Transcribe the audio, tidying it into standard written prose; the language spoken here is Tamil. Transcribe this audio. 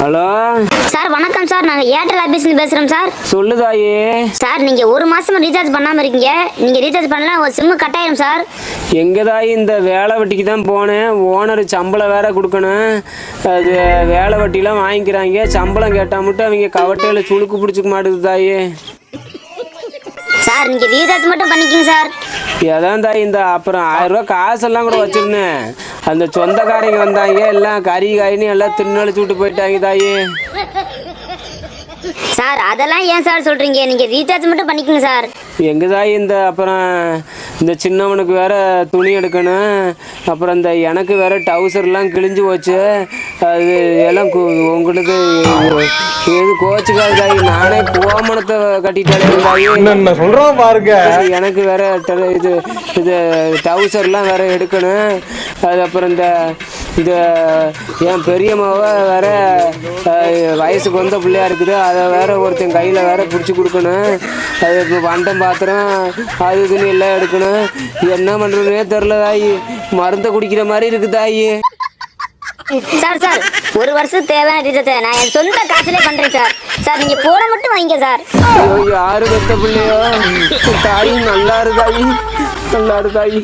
ஹலோ சார் வணக்கம் சார், நாங்கள் ஏர்டெல் ஆஃபீஸ்லேருந்து பேசுகிறோம் சார். சொல்லுதாயே. சார் நீங்கள் ஒரு மாதம் ரீசார்ஜ் பண்ணாமல் இருக்கீங்க. நீங்கள் ரீசார்ஜ் பண்ணலாம் ஒரு சிம்மு கட் ஆயிரும் சார். எங்கதாயி இந்த வேலை வெட்டிக்கு தான் போனேன். ஓனர் சம்பளம் வேற கொடுக்கணும். அது வேலை வெட்டிலாம் வாங்கிக்கிறாங்க. சம்பளம் கேட்டால் மட்டும் அவங்க கவட்டையில் சுளுக்கு பிடிச்சிக்க மாட்டேது தாயி. சார் நீங்கள் ரீசார்ஜ் மட்டும் பண்ணிக்கிங்க சார். ஏதான் தாயி இந்த அப்புறம் 1000 ரூபா காசெல்லாம் கூட வச்சுருந்தேன். அந்த சொந்தக்காரங்க வந்தாங்க, எல்லாம் கறி காயின்னு எல்லாம் தின்னழிச்சு விட்டு போயிட்டாங்க தாயி. சார் அதெல்லாம் ஏன் சார் சொல்கிறீங்க? நீங்கள் ரீசார்ஜ் மட்டும் பண்ணிக்கோங்க சார். எங்கதாயி இந்த அப்புறம் இந்த சின்னவனுக்கு வேற துணி எடுக்கணும். அப்புறம் இந்த எனக்கு வேற டவுசர்லாம் கிழிஞ்சு போச்சு. அது எல்லாம் உங்களுக்கு எது கோச்சுக்காது தாயி. நானே கோமணத்தை கட்டிட்டாலே சொல்றோம் பாருங்க. எனக்கு வேற இது இது டவுசர்லாம் வேற எடுக்கணும். அது அப்புறம் இந்த என் பெரியம்மாவை வேற வயசுக்கு வந்த பிள்ளையா இருக்குது. அதை வேற ஒருத்தன் கையில் வேற பிடிச்சி கொடுக்கணும். அது இப்போ வண்டம் பாத்திரம் அது இதுன்னு எல்லாம் எடுக்கணும். என்ன பண்ணுறதுனே தெரில தாயி. மருந்தை குடிக்கிற மாதிரி இருக்குது தாயி. சார் சார் ஒரு வருஷம் தேவையான ரீசார்ஜ் நான் என் சொந்த காசுலேயே பண்ணுறேன் சார். சார் நீங்கள் போன மட்டும் வாங்கிக்க சார். யாரு பெத்த பிள்ளையோ தாயி. நல்லா இரு தாயி, நல்லா இரு தாயி.